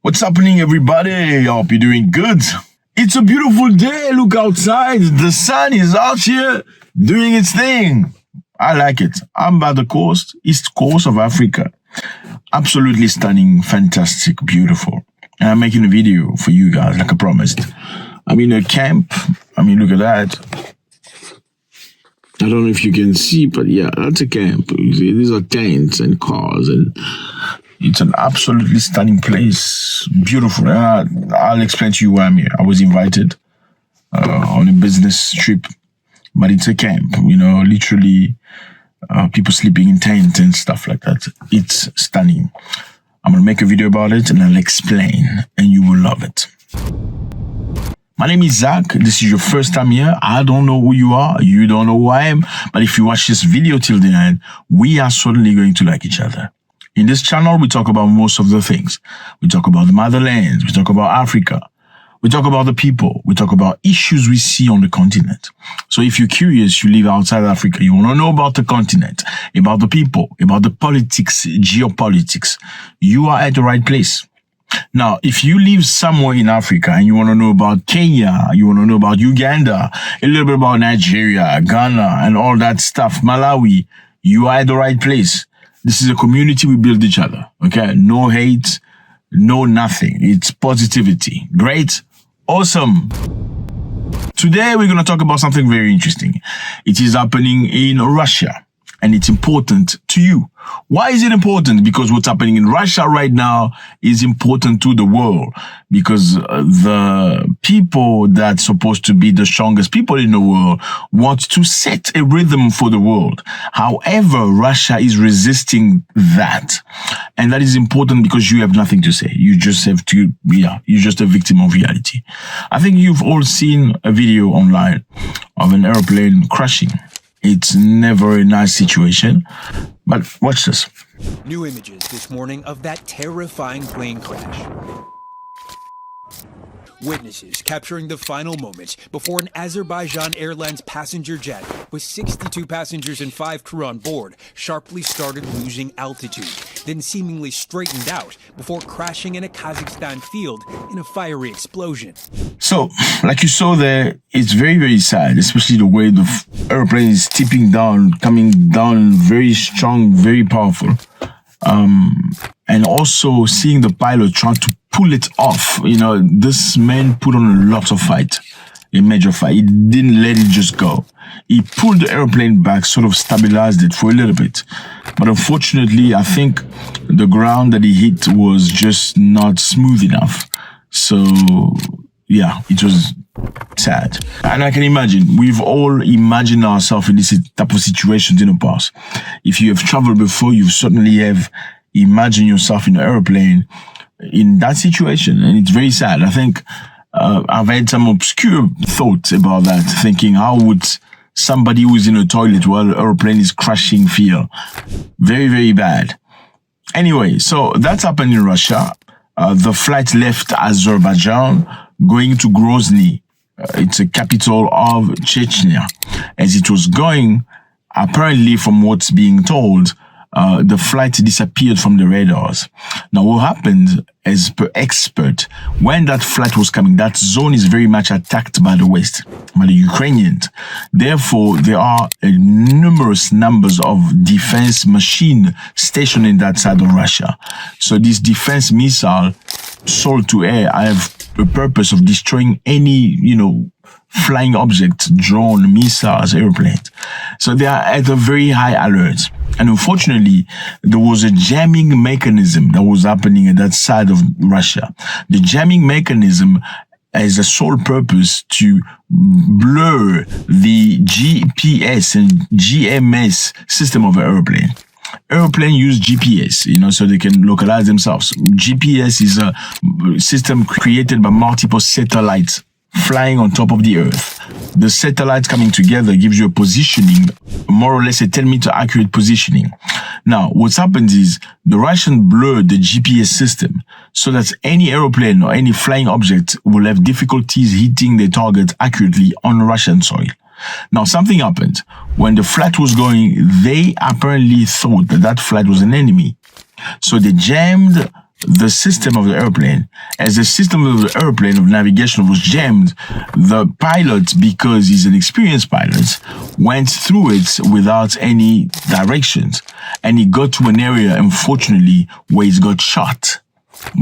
What's happening, everybody? I hope you're doing good. It's a beautiful day. Look outside. The sun is out here doing its thing. I like it. I'm by the coast, east coast of Africa. Absolutely stunning, fantastic, beautiful. And I'm making a video for you guys, like I promised. I'm in a camp. Look at that. I don't know if you can see, but yeah, that's a camp. These are tents and cars, and it's an absolutely stunning place. Beautiful. I'll explain to you why I'm here. I was invited on a business trip, but it's a camp, literally people sleeping in tents and stuff like that. It's stunning. I'm going to make a video about it and I'll explain, and you will love it. My name is Zack. This is your first time here. I don't know who you are. You don't know who I am. But if you watch this video till the end, we are certainly going to like each other. In this channel, we talk about most of the things. We talk about the motherland. We talk about Africa. We talk about the people. We talk about issues we see on the continent. So if you're curious, you live outside Africa, you want to know about the continent, about the people, about the politics, geopolitics, you are at the right place. Now, if you live somewhere in Africa and you want to know about Kenya, you want to know about Uganda, a little bit about Nigeria, Ghana, and all that stuff, Malawi, you are at the right place. This is a community we build each other, okay? No hate, no nothing. It's positivity. Great. Awesome. Today, we're going to talk about something very interesting. It is happening in Russia, and it's important to you. Why is it important? Because what's happening in Russia right now is important to the world, because the people that's supposed to be the strongest people in the world want to set a rhythm for the world. However, Russia is resisting that. And that is important because you have nothing to say. You just have to, you're just a victim of reality. I think you've all seen a video online of an airplane crashing. It's never a nice situation, but watch this. New images this morning of that terrifying plane crash. Witnesses capturing the final moments before an Azerbaijan Airlines passenger jet with 62 passengers and 5 crew on board sharply started losing altitude, then seemingly straightened out before crashing in a Kazakhstan field in a fiery explosion. So, like you saw there, it's very, very sad, especially the way the airplane is tipping down, coming down very strong, very powerful. And also seeing the pilot trying to pull it off. This man put on a lot of fight, a major fight. He didn't let it just go. He pulled the airplane back, sort of stabilized it for a little bit. But unfortunately, I think the ground that he hit was just not smooth enough. So, yeah, it was sad. And I can imagine, we've all imagined ourselves in this type of situations in the past. If you have traveled before, you certainly have imagined yourself in an airplane in that situation, and it's very sad. I think I've had some obscure thoughts about that, thinking how would somebody who's in a toilet while an airplane is crashing feel? Very, very bad. Anyway, so that's happened in Russia. The flight left Azerbaijan going to Grozny. It's a capital of Chechnya. As it was going, apparently from what's being told, the flight disappeared from the radars. Now, what happened, as per expert, when that flight was coming, that zone is very much attacked by the West, by the Ukrainians. Therefore, there are numerous numbers of defense machine stationed in that side of Russia. So this defense missile sold to air have the purpose of destroying any, flying objects, drone, missiles, airplanes. So they are at a very high alert. And unfortunately, there was a jamming mechanism that was happening at that side of Russia. The jamming mechanism has a sole purpose to blur the GPS and GMS system of an airplane. Airplane use GPS, so they can localize themselves. GPS is a system created by multiple satellites flying on top of the earth. The satellites coming together gives you a positioning, more or less a 10-meter accurate positioning. Now, what's happened is the Russians blurred the GPS system so that any aeroplane or any flying object will have difficulties hitting their target accurately on Russian soil. Now, something happened. When the flight was going, they apparently thought that that flight was an enemy. So they jammed the system of the airplane. As the system of the airplane of navigation was jammed, the pilot, because he's an experienced pilot, went through it without any directions. And he got to an area, unfortunately, where he got shot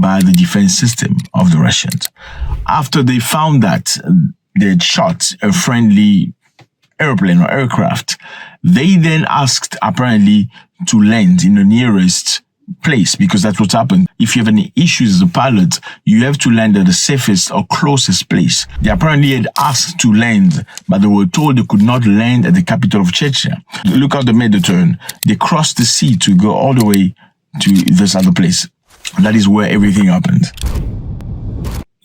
by the defense system of the Russians. After they found that they had shot a friendly airplane or aircraft, they then asked apparently to land in the nearest place, because that's what happened. If you have any issues as a pilot, you have to land at the safest or closest place. They apparently had asked to land, but they were told they could not land at the capital of Chechnya. Look how they made the turn. They crossed the sea to go all the way to this other place. That is where everything happened.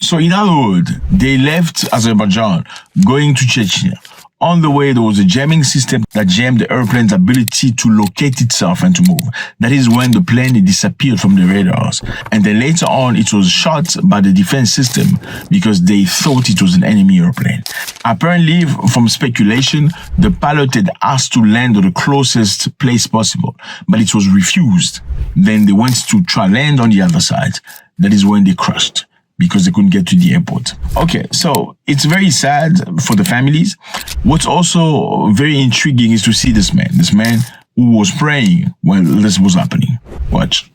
So in other words, they left Azerbaijan going to Chechnya. On the way, there was a jamming system that jammed the airplane's ability to locate itself and to move. That is when the plane disappeared from the radars. And then later on, it was shot by the defense system because they thought it was an enemy airplane. Apparently, from speculation, the pilot had asked to land at the closest place possible, but it was refused. Then they went to try land on the other side. That is when they crashed, because they couldn't get to the airport. Okay, so it's very sad for the families. What's also very intriguing is to see this man who was praying while this was happening. Watch.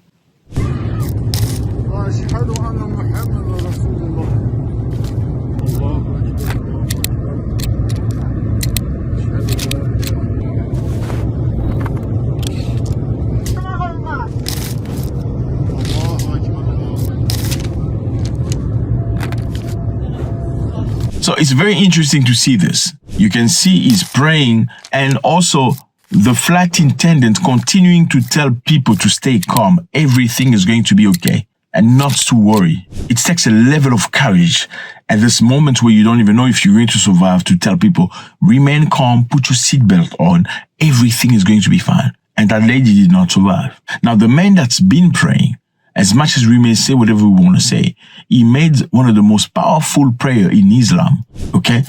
So it's very interesting to see this. You can see he's praying, and also the flight attendant continuing to tell people to stay calm. Everything is going to be okay and not to worry. It takes a level of courage at this moment where you don't even know if you're going to survive, to tell people, remain calm, put your seatbelt on, everything is going to be fine. And that lady did not survive. Now, the man that's been praying, as much as we may say whatever we want to say, he made one of the most powerful prayer in Islam, okay?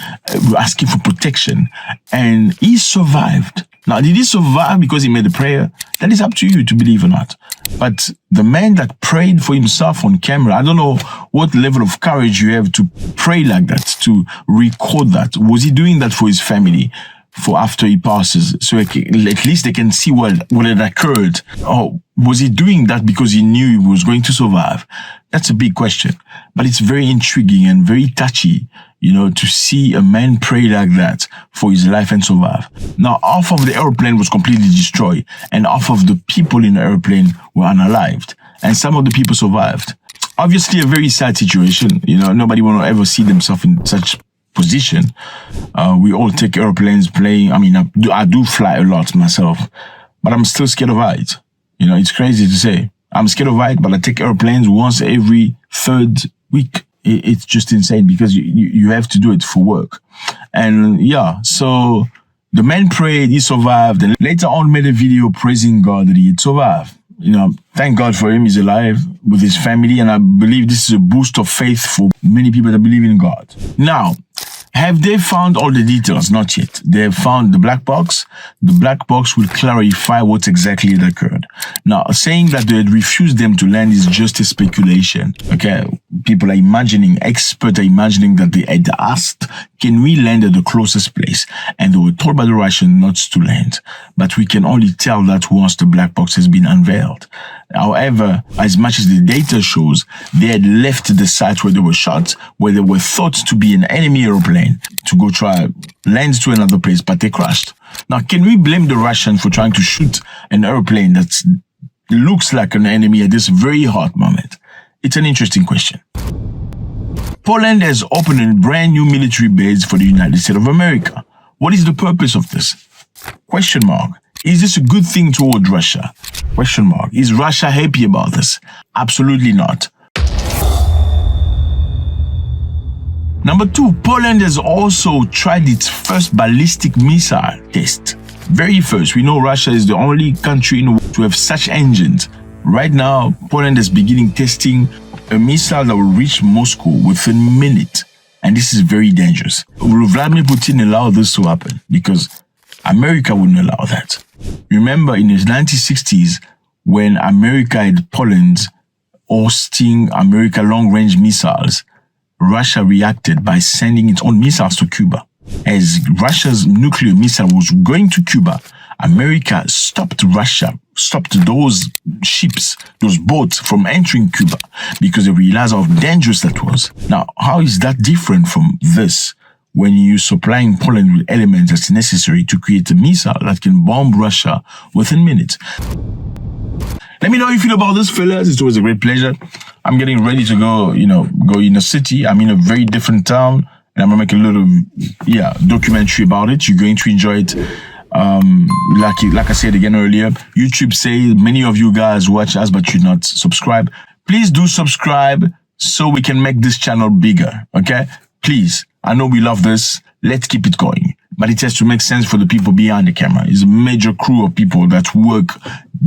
Asking for protection. And he survived. Now, did he survive because he made a prayer? That is up to you to believe or not. But the man that prayed for himself on camera, I don't know what level of courage you have to pray like that, to record that. Was he doing that for his family? For after he passes, so at least they can see what had occurred? Or was he doing that because he knew he was going to survive? That's a big question. But it's very intriguing and very touchy, to see a man pray like that for his life and survive. Now, half of the airplane was completely destroyed, and half of the people in the airplane were unalived, and some of the people survived. Obviously, a very sad situation. Nobody want to ever see themselves in such position. We all take airplanes playing. I mean, I do fly a lot myself, but I'm still scared of heights. It's crazy to say. I'm scared of heights, but I take airplanes once every third week. It's just insane because you have to do it for work. And yeah, so the man prayed, he survived, and later on made a video praising God that he had survived. Thank God for him. He's alive with his family, and I believe this is a boost of faith for many people that believe in God. Now, have they found all the details? Not yet. They have found the black box. The black box will clarify what exactly had occurred. Now, saying that they had refused them to land is just a speculation. Okay, people are imagining, experts are imagining that they had asked, can we land at the closest place? And they were told by the Russians not to land. But we can only tell that once the black box has been unveiled. However, as much as the data shows, they had left the site where they were shot, where they were thought to be an enemy airplane, to go try land to another place, but they crashed. Now, can we blame the Russians for trying to shoot an airplane that looks like an enemy at this very hot moment? It's an interesting question. Poland has opened a brand new military base for the United States of America. What is the purpose of this? Question mark. Is this a good thing toward Russia? Question mark. Is Russia happy about this? Absolutely not. Number 2, Poland has also tried its first ballistic missile test. Very first. We know Russia is the only country in the world to have such engines. Right now, Poland is beginning testing a missile that will reach Moscow within a minute. And this is very dangerous. Will Vladimir Putin allow this to happen? Because America wouldn't allow that. Remember in the 1960s, when America had Poland hosting America long-range missiles, Russia reacted by sending its own missiles to Cuba. As Russia's nuclear missile was going to Cuba, America stopped those ships, those boats from entering Cuba because they realized how dangerous that was. Now, how is that different from this when you're supplying Poland with elements that's necessary to create a missile that can bomb Russia within minutes? Let me know how you feel about this, fellas. It's always a great pleasure. I'm getting ready to go in a city. I'm in a very different town, and I'm gonna make a little, documentary about it. You're going to enjoy it. Like I said again earlier, YouTube say many of you guys watch us, but you're not subscribed. Please do subscribe so we can make this channel bigger. Okay, please. I know we love this. Let's keep it going. But it has to make sense for the people behind the camera. It's a major crew of people that work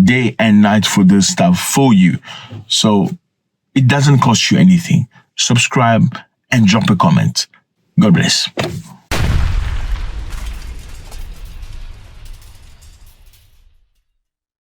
day and night for this stuff for you. So it doesn't cost you anything. Subscribe and drop a comment. God bless.